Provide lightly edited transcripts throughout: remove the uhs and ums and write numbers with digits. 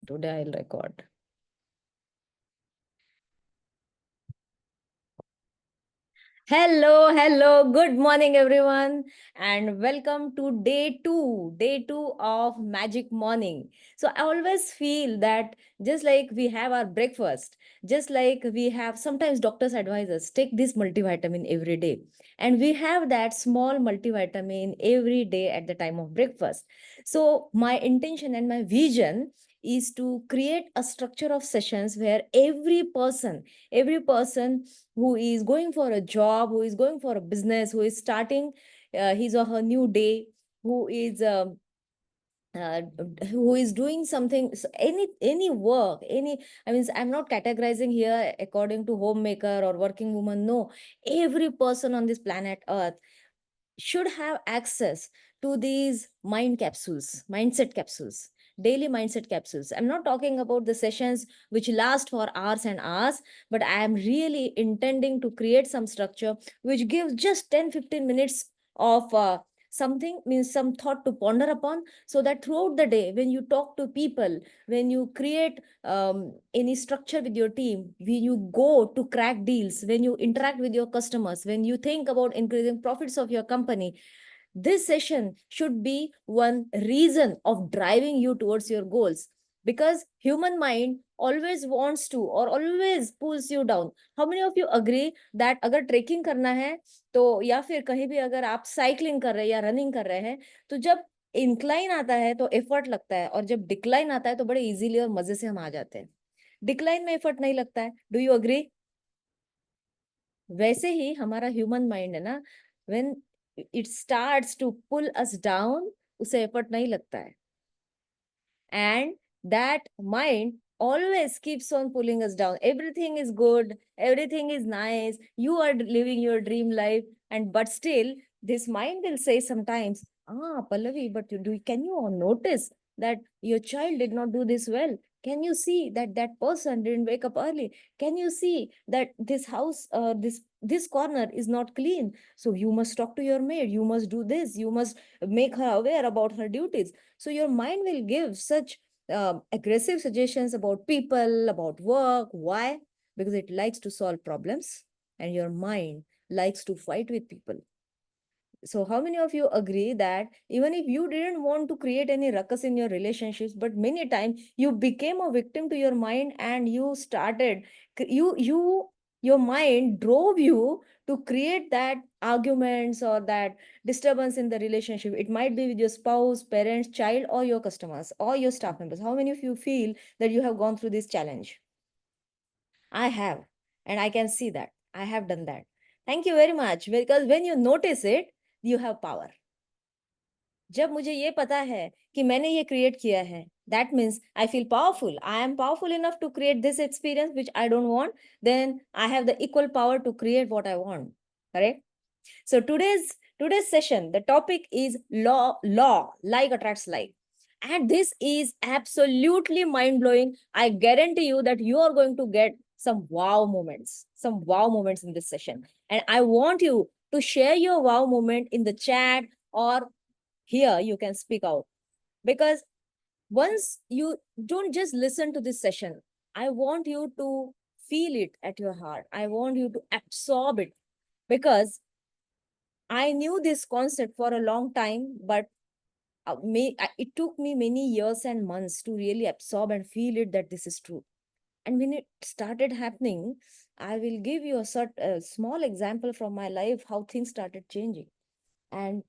Today I'll record. Hello, good morning everyone, and welcome to day two of Magic Morning. So I always feel that just like we have our breakfast, just like we have sometimes doctors advise us take this multivitamin every day, and we have that small multivitamin every day at the time of breakfast. So my intention and my vision is to create a structure of sessions where every person who is going for a job, who is going for a business, who is starting his or her new day, who is uh, who is doing something, any work, any, I mean, I'm not categorizing here according to homemaker or working woman. No, every person on this planet Earth should have access to these mindset capsules, daily mindset capsules. I'm not talking about the sessions which last for hours and hours, but I am really intending to create some structure which gives just 10-15 minutes of something, means some thought to ponder upon, so that throughout the day, when you talk to people, when you create any structure with your team, when you go to crack deals, when you interact with your customers, when you think about increasing profits of your company, this session should be one reason of driving you towards your goals, because human mind always wants to or always pulls you down. How many of you agree that अगर trekking करना है तो, या फिर कहीं भी अगर आप साइकिलिंग कर रहे हैं या रनिंग कर रहे हैं, तो जब इंक्लाइन आता है तो एफर्ट लगता है, और जब डिक्लाइन आता है तो बड़े इजीली और मजे से हम आ जाते हैं। डिक्लाइन में एफर्ट नहीं लगता है। Do you agree? वैसे ही हमारा ह्यूमन माइंड है ना, when it starts to pull us down, उसे एफर्ट नहीं लगता है, and that mind always keeps on pulling us down. Everything is good, everything is nice, you are living your dream life, and but still this mind will say sometimes, Pallavi, but can you notice that your child did not do this well? Can you see that that person didn't wake up early? Can you see that this house, this corner is not clean? So you must talk to your maid, you must do this, you must make her aware about her duties. So your mind will give such aggressive suggestions about people, about work. Why? Because it likes to solve problems, and your mind likes to fight with people. So how many of you agree that even if you didn't want to create any ruckus in your relationships, but many times you became a victim to your mind, and you started, your mind drove you to create that arguments or that disturbance in the relationship. It might be with your spouse, parents, child, or your customers, or your staff members. How many of you feel that you have gone through this challenge? I have, and I can see that I have done that. Thank you very much, because when you notice it, you have power. जब मुझे ये पता है कि मैंने ये create किया है, that means I feel powerful. I am powerful enough to create this experience which I don't want. Then I have the equal power to create what I want. Correct? So today's session, the topic is law, like attracts like. And this is absolutely mind blowing. I guarantee you that you are going to get some wow moments in this session. And I want you to share your wow moment in the chat, or here you can speak out, because once you don't just listen to this session, I want you to feel it at your heart. I want you to absorb it, because I knew this concept for a long time, but it took me many years and months to really absorb and feel it that this is true. And when it started happening, I will give you a small example from my life how things started changing. And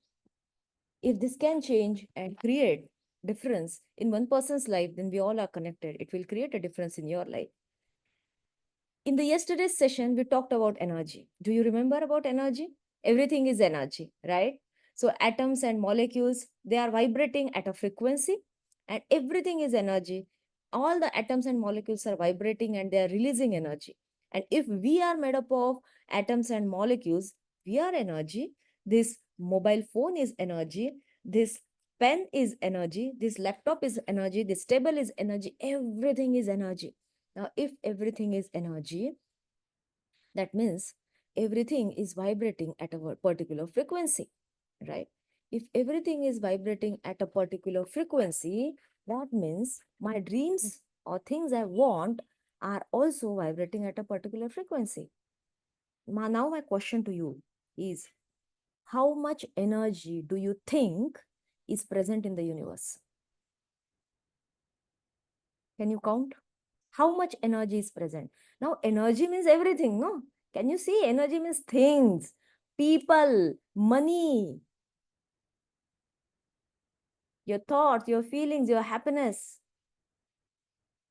if this can change and create difference in one person's life, then we all are connected. It will create a difference in your life. In the yesterday's session, we talked about energy. Do you remember about energy? Everything is energy, right? So atoms and molecules, they are vibrating at a frequency, and everything is energy. All the atoms and molecules are vibrating and they are releasing energy. And if we are made up of atoms and molecules, we are energy. This mobile phone is energy. This pen is energy. This laptop is energy. This table is energy. Everything is energy. Now, if everything is energy, that means everything is vibrating at a particular frequency, right? If everything is vibrating at a particular frequency, that means my dreams or things I want are also vibrating at a particular frequency. Now my question to you is, how much energy do you think is present in the universe? Can you count? How much energy is present? Now, energy means everything, no? Can you see? Energy means things, people, money, your thoughts, your feelings, your happiness.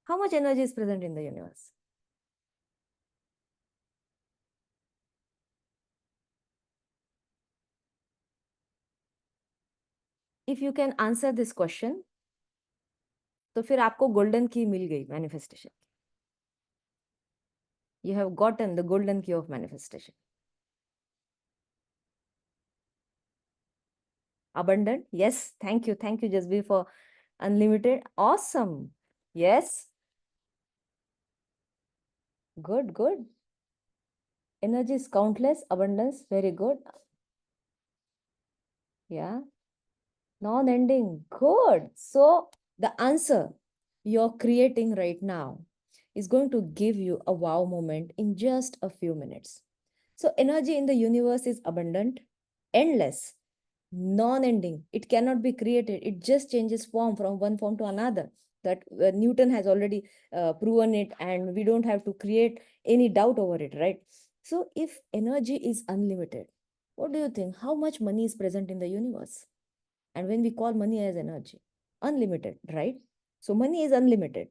How much energy is present in the universe? If you can answer this question, तो फिर आपको golden key मिल गई manifestation. You have gotten the golden key of manifestation. Abundant? Yes. Thank you. Thank you, Jasbir, for unlimited. Awesome. Yes. Good, good. Energy is countless. Abundance. Very good. Yeah. Non-ending. Good. So the answer you're creating right now is going to give you a wow moment in just a few minutes. So energy in the universe is abundant, endless, non-ending. It cannot be created. It just changes form from one form to another. That Newton has already proven it, and we don't have to create any doubt over it, right? So if energy is unlimited, what do you think? How much money is present in the universe? And when we call money as energy, unlimited, right? So money is unlimited.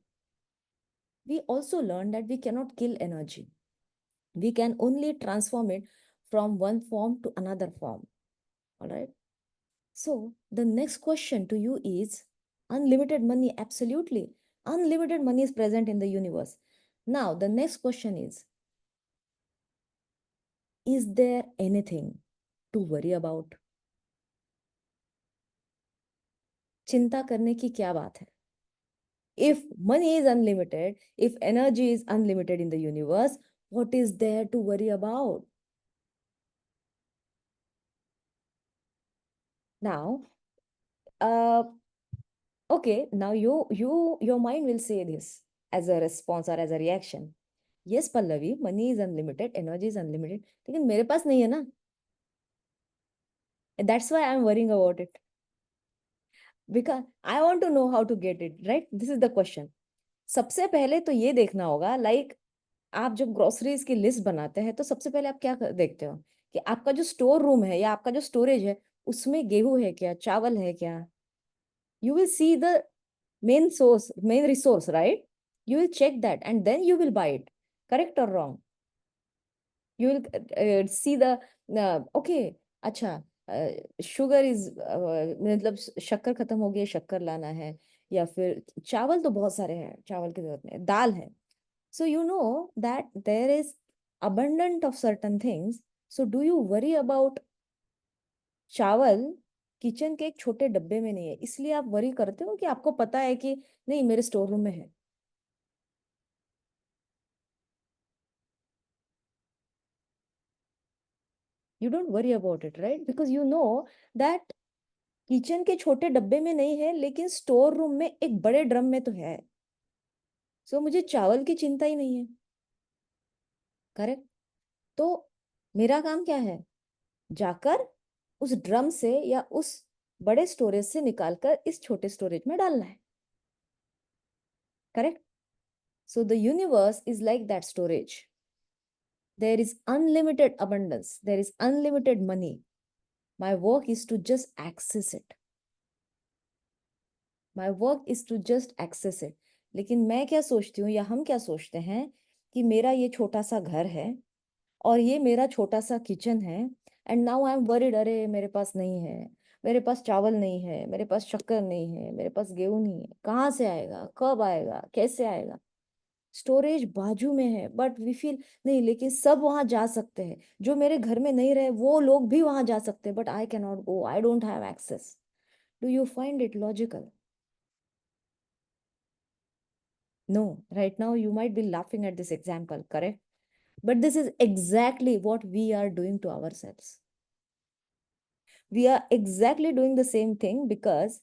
We also learned that we cannot kill energy. We can only transform it from one form to another form. All right. So the next question to you is, unlimited money, absolutely. Unlimited money is present in the universe. Now, the next question is there anything to worry about? चिंता करने की क्या बात है? If money is unlimited, if energy is unlimited in the universe, what is there to worry about? Now, uh, okay, now your mind will say this as a response or as a reaction. Yes, Pallavi, money is unlimited, energy is unlimited, लेकिन मेरे पास नहीं है ना. That's why I'm worrying about it. Because I want to know how to get it, right? This is the question. सबसे पहले तो ये देखना होगा, like आप जब ग्रोसरीज की लिस्ट बनाते हैं तो सबसे पहले आप क्या देखते हो कि आपका जो स्टोर रूम है या आपका जो स्टोरेज है उसमें गेहूं है क्या, चावल है क्या. You will see the main resource, right? You will check that and then you will buy it. Correct or wrong? You will see the okay, अच्छा, शुगर इज मतलब शक्कर खत्म हो गई, शक्कर लाना है. या फिर चावल तो बहुत सारे हैं, चावल की जरूरत नहीं, दाल है. So you know that there is abundant of certain things. So do you worry about चावल किचन के एक छोटे डब्बे में नहीं है, इसलिए आप वरी करते हो कि आपको पता है कि नहीं मेरे स्टोर रूम में है. You don't worry about it, right? Because you know that kitchen के छोटे डब्बे में नहीं है लेकिन स्टोर रूम में एक बड़े ड्रम में तो है. सो मुझे चावल की चिंता ही नहीं है. करेक्ट. तो मेरा काम क्या है? जाकर उस ड्रम से या उस बड़े स्टोरेज से निकालकर इस छोटे स्टोरेज में डालना है. Correct. So the universe is like that storage. There is unlimited abundance, there is unlimited money. My work is to just access it. My work is to just access it. लेकिन मैं क्या सोचती हूँ या हम क्या सोचते हैं कि मेरा ये छोटा सा घर है और ये मेरा छोटा सा किचन है, and now I am worried, अरे मेरे पास नहीं है, मेरे पास चावल नहीं है, मेरे पास शक्कर नहीं है, मेरे पास गेहूं नहीं है, कहाँ से आएगा, कब आएगा, कैसे आएगा. स्टोरेज बाजू में है बट वी फील नहीं, लेकिन सब वहां जा सकते हैं, जो मेरे घर में नहीं रहे वो लोग भी वहां जा सकते हैं, but I can not go, I don't have access. Do you find it logical? No, right now you might be laughing at this example, correct? But this is exactly what we are doing to ourselves. We are exactly doing the same thing, because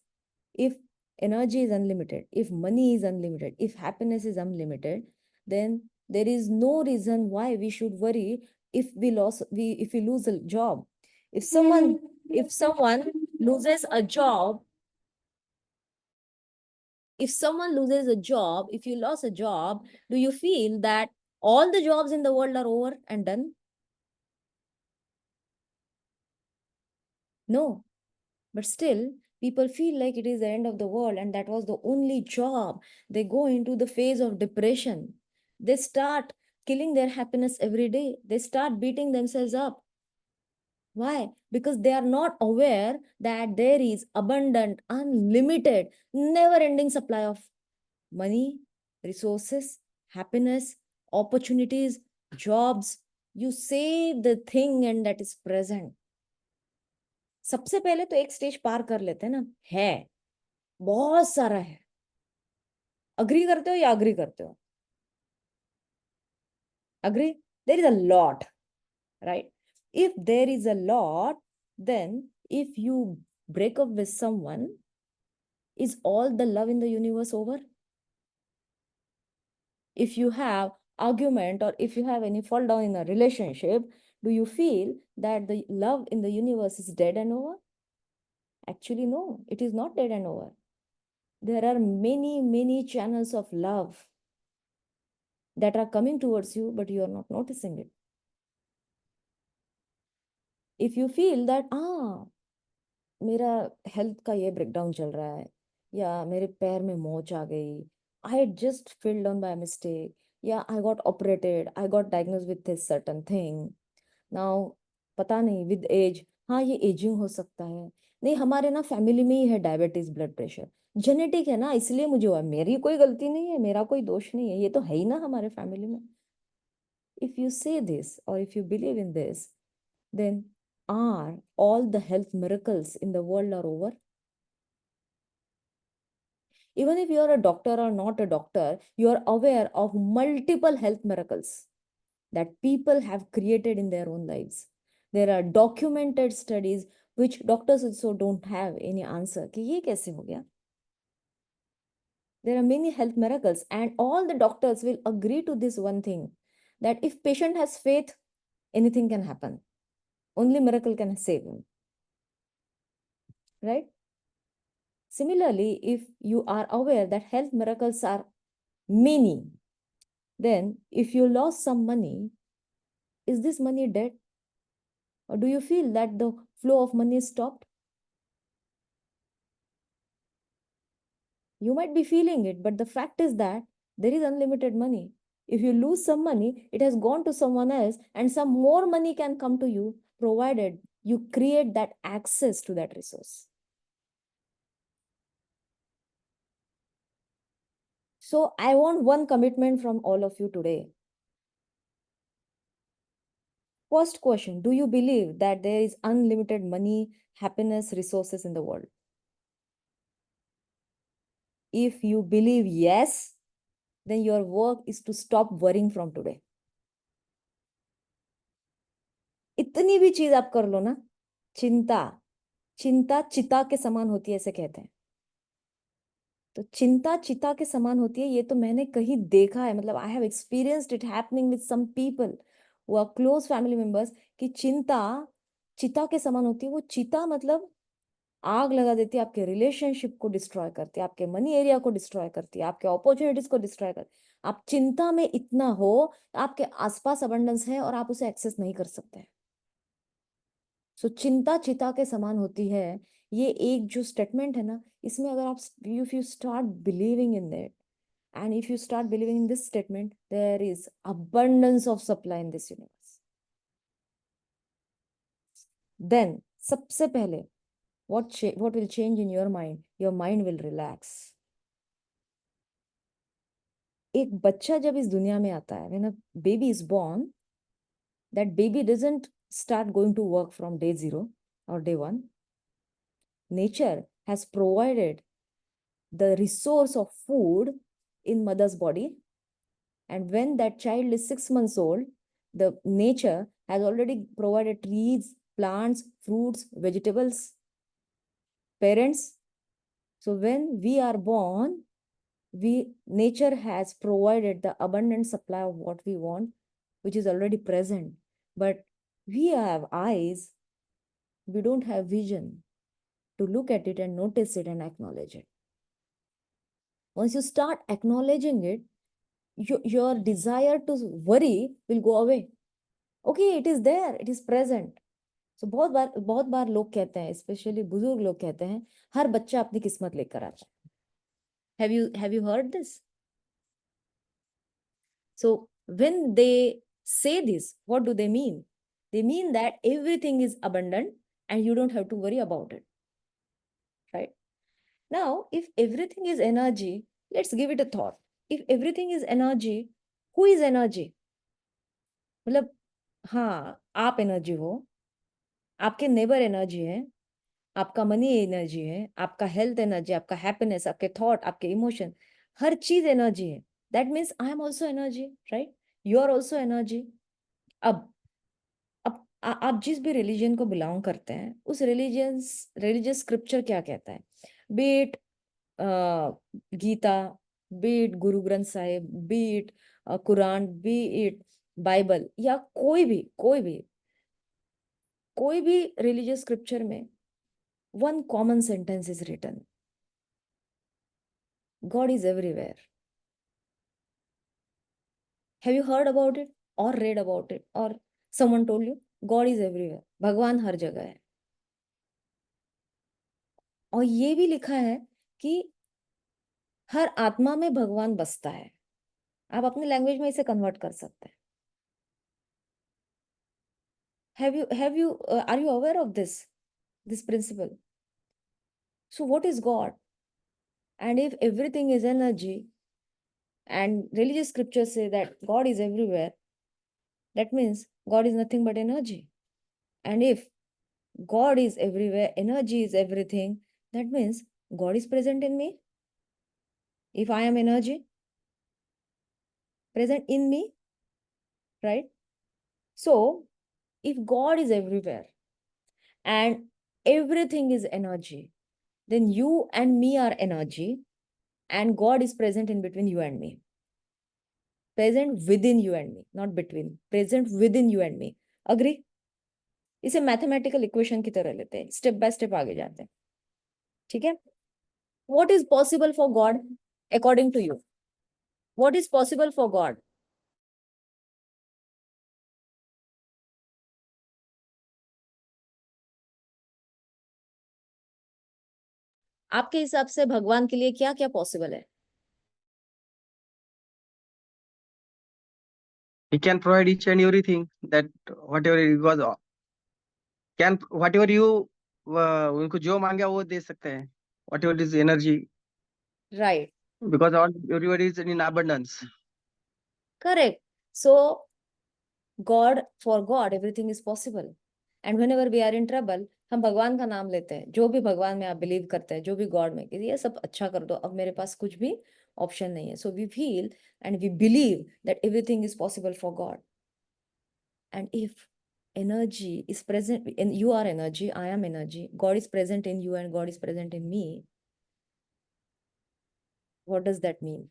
if energy is unlimited, if money is unlimited, if happiness is unlimited, then there is no reason why we should worry if we lose a job. If someone loses a job, if you lost a job, do you feel that all the jobs in the world are over and done? No. But still, people feel like it is the end of the world and that was the only job. They go into the phase of depression. They start killing their happiness every day. They start beating themselves up. Why? Because they are not aware that there is abundant, unlimited, never ending supply of money, resources, happiness, opportunities, jobs. You save the thing and that is present. सबसे पहले तो एक stage पार कर लेते हैं ना, है बहुत सारा है. अग्री करते हो या अग्री करते हो? Agree? There is a lot, right? If there is a lot, then if you break up with someone, is all the love in the universe over? If you have argument or if you have any fall down in a relationship, do you feel that the love in the universe is dead and over? Actually, no, it is not dead and over. There are many channels of love that are coming towards you, but you are not noticing it. If you feel that, मेरा health का ये breakdown चल रहा है, या मेरे पैर में मोच आ गई, I just fell down by mistake, या I got operated, I got diagnosed with this certain thing, now पता नहीं विद एज, हाँ ये एजिंग हो सकता है, नहीं हमारे ना फैमिली में ही है डायबिटीज, ब्लड प्रेशर, जेनेटिक है ना इसलिए मुझे हुआ, मेरी कोई गलती नहीं है, मेरा कोई दोष नहीं है, ये तो है ही ना हमारे फैमिली में. If you say this or if you believe in this, then are all the health miracles in the world are over? Even if you are a doctor or not a doctor, you are aware of multiple health miracles that people have created in their own lives. There are documented studies which doctors also don't have any answer कि ये कैसे हो गया. There are many health miracles and all the doctors will agree to this one thing, that if patient has faith, anything can happen. Only miracle can save him. Right? Similarly, if you are aware that health miracles are many, then if you lost some money, is this money dead? Or do you feel that the flow of money is stopped? You might be feeling it, but the fact is that there is unlimited money. If you lose some money, it has gone to someone else, and some more money can come to you, provided you create that access to that resource. So I want one commitment from all of you today. First question, do you believe that there is unlimited money, happiness, resources in the world? If you believe yes, then your work is to stop worrying from today. इतनी भी चीज आप कर लो ना, चिंता चिंता चिता के समान होती है ऐसे कहते हैं. तो चिंता चिता के समान होती है, ये तो मैंने कहीं देखा है, मतलब I have experienced it happening with some people who are close family members, कि चिंता चिता के समान होती है. वो चिता मतलब आग लगा देती है, आपके रिलेशनशिप को डिस्ट्रॉय करती है, आपके मनी एरिया को डिस्ट्रॉय करती है, आपके अपॉर्चुनिटीज को डिस्ट्रॉय करती है. आप चिंता में इतना हो, आपके आसपास अबंडेंस है और आप उसे एक्सेस नहीं कर सकते. सो चिंता चिता के समान होती है, ये एक जो स्टेटमेंट है ना, इसमें अगर आप if you start believing in that, and if you start believing in this statement, there is abundance of supply in this universe. Then सबसे पहले what will change in your mind? Your mind will relax. एक बच्चा जब इस दुनिया में आता है, when a baby is born, that baby doesn't start going to work from day 0 or day 1. Nature has provided the resource of food in mother's body, and when that child is 6 months old, the nature has already provided trees, plants, fruits, vegetables. Parents So when we are born, nature has provided the abundant supply of what we want, which is already present. But we have eyes, we don't have vision to look at it and notice it and acknowledge it. Once you start acknowledging it, your desire to worry will go away. Okay, it is there, it is present. So बहुत बार लोग कहते हैं, specially बुजुर्ग लोग कहते हैं, हर बच्चा अपनी किस्मत लेकर आता है. Have you heard this? So when they say this, what do they mean? They mean that everything is abundant and you don't have to worry about it. Right? Now, if everything is energy, let's give it a thought. If everything is energy, who is energy? मतलब हाँ, आप energy हो, आपके neighbour energy है, आपका money energy है, आपका health energy, आपका हैप्पीनेस, आपके थॉट, आपके इमोशन, हर चीज एनर्जी है. That means I am also energy, right? You are also energy. अब आप जिस भी रिलीजन को बिलोंग करते हैं, उस रिलीजियस स्क्रिप्चर क्या कहता है? Beat Gita, be it Guru Granth Sahib, be it Quran, be it Bible, या कोई भी रिलीजियस स्क्रिप्चर में one common sentence is written: God is everywhere. Have you heard about it or read about it or someone told you? God is everywhere. भगवान हर जगह है. और ये भी लिखा है कि हर आत्मा में भगवान बसता है. आप अपने लैंग्वेज में इसे कन्वर्ट कर सकते हैं. Are you aware of this principle? So what is God? And if everything is energy, and religious scriptures say that God is everywhere, that means God is nothing but energy. And if God is everywhere, energy is everything, that means God is present in me. If I am energy, present in me, right? So, if God is everywhere and everything is energy, then you and me are energy, and God is present in between you and me. Present within you and me, not between. Present within you and me. Agree? इसे mathematical equation की तरह लेते हैं, step by step आगे जाते हैं. ठीक है? What is possible for God according to you? What is possible for God? आपके हिसाब से भगवान के लिए क्या क्या पॉसिबल है? He can provide each and everything that whatever it was can whatever you उनको जो मांगे वो दे सकते हैं. Whatever is energy, Right. because all everybody is in abundance. Correct. So for God everything is possible. And whenever we are in trouble, हम भगवान का नाम लेते हैं. जो भी भगवान में आप बिलीव करते हैं, जो भी गॉड में, कि ये सब अच्छा कर दो, अब मेरे पास कुछ भी ऑप्शन नहीं है. So we feel and we believe that everything is possible for God. And if energy is present, and you are energy, I am energy, God is present in you and God is present in me, what does that mean?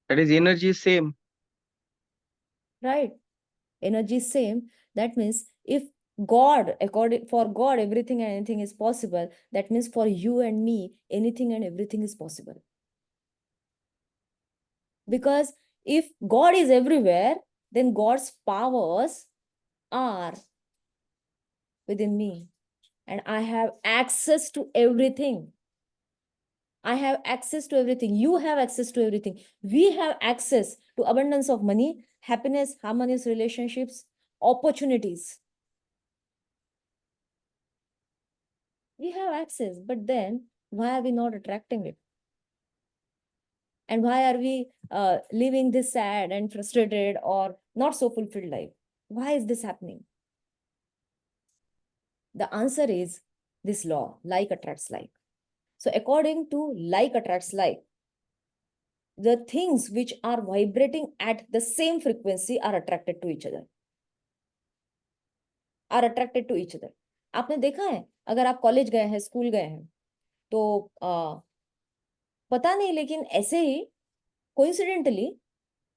That is energy is same. Right? Energy is same. That means if for God everything and anything is possible, that means for you and me anything and everything is possible. Because if God is everywhere, then God's powers are within me and I have access to everything. I have access to everything. You have access to everything. We have access to abundance of money, happiness, harmonious relationships, opportunities. We have access, but then why are we not attracting it? And why are we living this sad and frustrated or not so fulfilled life? Why is this happening? The answer is this law: like attracts like. So according to like attracts like, the things which are vibrating at the same frequency are attracted to each other. Are attracted to each other. आपने देखा है, अगर आप college गए हैं, school गए हैं, तो पता नहीं, लेकिन ऐसे ही कोइंसिडेंटली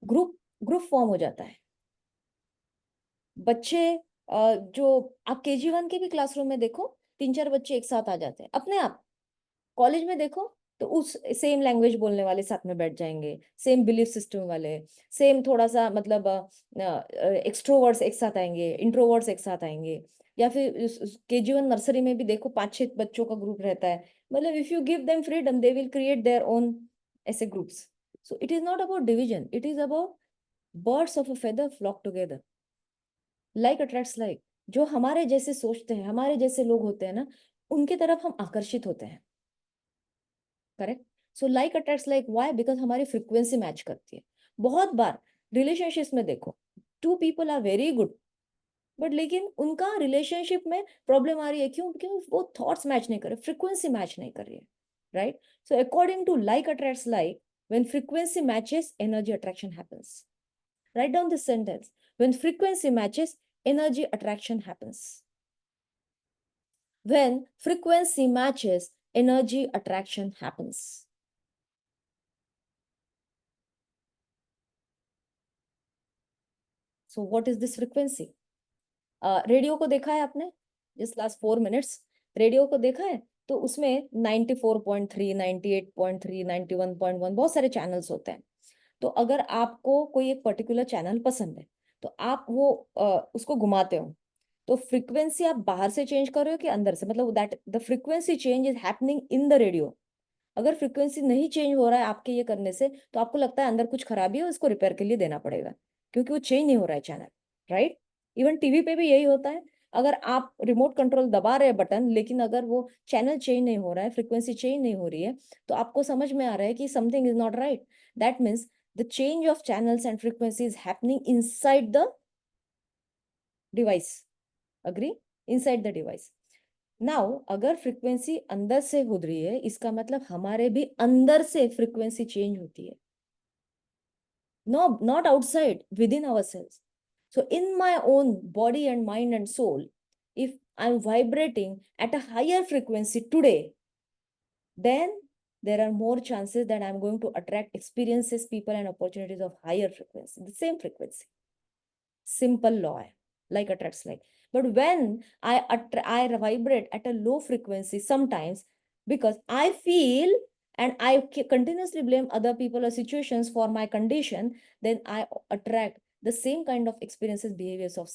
ग्रुप ग्रुप फॉर्म हो जाता है. बच्चे जो आप KG1 के भी क्लासरूम में देखो, 3-4 बच्चे एक साथ आ जाते हैं अपने आप. कॉलेज में देखो तो उस सेम लैंग्वेज बोलने वाले साथ में बैठ जाएंगे, सेम बिलीफ सिस्टम वाले, सेम थोड़ा सा मतलब एक्सट्रोवर्ट्स एक साथ आएंगे, इंट्रोवर्ट्स एक साथ आएंगे. या फिर KG1 नर्सरी में भी देखो 5-6 बच्चों का ग्रुप रहता है. मतलब if you give them freedom they will create their own ऐसे groups. So it is not about division, it is about birds of a feather flock together. Like attracts like. जो हमारे जैसे सोचते हैं, हमारे जैसे लोग होते हैं ना, उनके तरफ हम आकर्षित होते हैं. Correct. So like attracts like. Why? Because हमारी फ्रीक्वेंसी मैच करती है. बहुत बार रिलेशनशिप्स में देखो, 2 people are very good, but लेकिन उनका रिलेशनशिप में प्रॉब्लम आ रही है. क्यों? क्यों? वो थॉट्स मैच नहीं कर रहे, फ्रीक्वेंसी मैच नहीं कर रही है. Right. So according to like attracts like, when frequency matches, energy attraction happens. Write down this sentence. When frequency matches, energy attraction happens. When frequency matches, energy attraction happens. So what is this frequency? Radio को देखा है आपने? जिस last 4 minutes radio को देखा है, तो उसमें 94.3, 98.3, 91.1 बहुत सारे चैनल्स होते हैं. तो अगर आपको कोई एक पर्टिकुलर चैनल पसंद है, तो आप वो उसको घुमाते हो, तो फ्रीक्वेंसी आप बाहर से चेंज कर रहे हो कि अंदर से? मतलब that the frequency change is happening in the radio. अगर फ्रीक्वेंसी नहीं चेंज हो रहा है आपके ये करने से, तो आपको लगता है अंदर कुछ खराबी है, उसको रिपेयर के लिए देना पड़ेगा, क्योंकि वो चेंज नहीं हो रहा है चैनल. राइट. इवन टीवी पे भी यही होता है. अगर आप रिमोट कंट्रोल दबा रहे हैं बटन, लेकिन अगर वो चैनल चेंज नहीं हो रहा है, फ्रीक्वेंसी चेंज नहीं हो रही है, तो आपको समझ में आ रहा है कि something is not right. That means the change of channels and frequency is happening inside the device. Agree? Inside the device. Now अगर फ्रीक्वेंसी अंदर से हो रही है, इसका मतलब हमारे भी अंदर से फ्रीक्वेंसी चेंज होती है. No, not outside, within our cells. So in my own body and mind and soul, if I'm vibrating at a higher frequency today, then there are more chances that I'm going to attract experiences, people, and opportunities of higher frequency, the same frequency. Simple law hai, like attracts like. But when I vibrate at a low frequency sometimes, because I feel and I continuously blame other people or situations for my condition, then I attract the same kind of experiences, behaviors of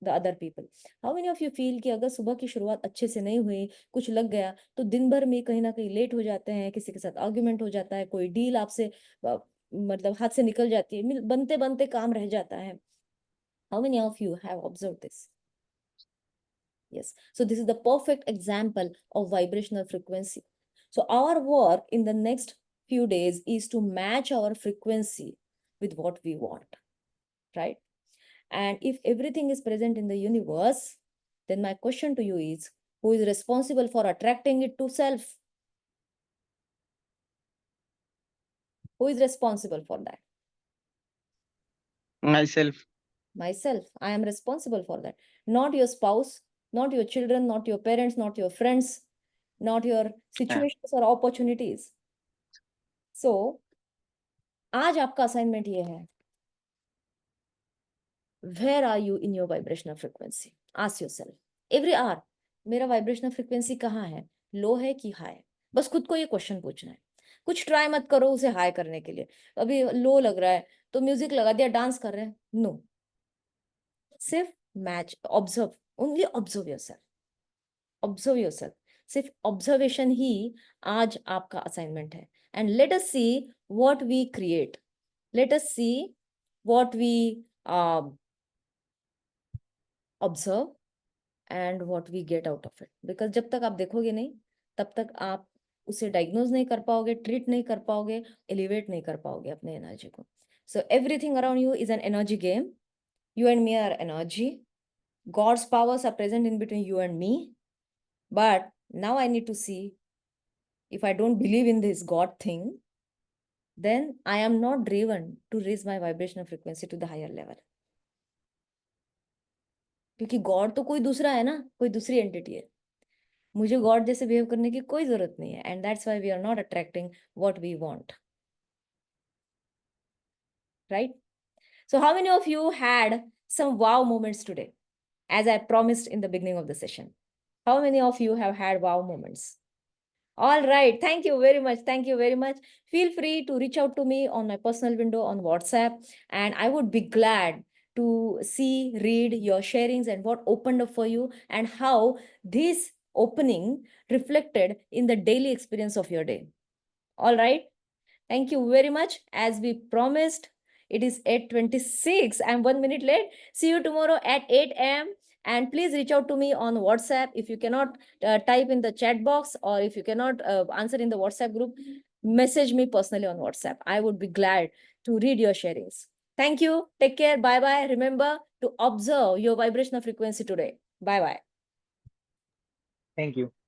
the other people. How many of you feel कि अगर सुबह की शुरुआत अच्छे से नहीं हुई, कुछ लग गया, तो दिन भर में कहीं ना कहीं लेट हो जाते हैं, किसी के साथ आर्ग्यूमेंट हो जाता है, कोई डील आपसे मतलब हाथ से निकल जाती है, बनते बनते काम रह जाता है. How many of you have observed this? Yes. So this is the perfect example of vibrational frequency. So our work in the next few days is to match our frequency with what we want, right? And if everything is present in the universe, then my question to you is, who is responsible for attracting it to self? Who is responsible for that? Myself. Myself. I am responsible for that. Not your spouse, not your children, not your parents, not your friends, not your situations or opportunities. So, आज आपका assignment ये है, where are you in your vibrational frequency? Ask yourself every hour, मेरा vibrational frequency कहाँ है, लो है कि high? बस खुद को ये क्वेश्चन पूछना है. कुछ ट्राई मत करो उसे हाई करने के लिए. अभी लो लग रहा है तो म्यूजिक लगा दिया, डांस कर रहे हैं, नो. सिर्फ match, observe, only observe yourself. Observe yourself. सिर्फ ऑब्जर्वेशन ही आज आपका असाइनमेंट है. And let us see what we create. Let us see what we observe and what we get out of it. Because जब तक आप देखोगे नहीं, तब तक आप उसे डायग्नोज नहीं कर पाओगे, ट्रीट नहीं कर पाओगे, एलिवेट नहीं कर पाओगे अपने एनर्जी को. So everything around you is an energy game. You and me are energy. God's powers are present in between you and me. But now I need to see, if I don't believe in this God thing, then I am not driven to raise my vibrational frequency to the higher level. क्योंकि God तो कोई दूसरा है ना, कोई दूसरी entity है. मुझे गॉड जैसे बिहेव करने की कोई जरूरत नहीं है. And that's why we are not attracting what we want. Right? So how many of you had some wow moments today, as I promised in the beginning of the session? How many of you have had wow moments? All right. Thank you very much. Thank you very much. Feel free to reach out to me on my personal window on WhatsApp, and I would be glad to see, read your sharings and what opened up for you and how this opening reflected in the daily experience of your day. All right. Thank you very much. As we promised, it is 8:26. I'm 1 minute late. See you tomorrow at 8 a.m. And please reach out to me on WhatsApp. If you cannot type in the chat box, or if you cannot answer in the WhatsApp group, message me personally on WhatsApp. I would be glad to read your sharings. Thank you. Take care. Bye-bye. Remember to observe your vibrational frequency today. Bye-bye. Thank you.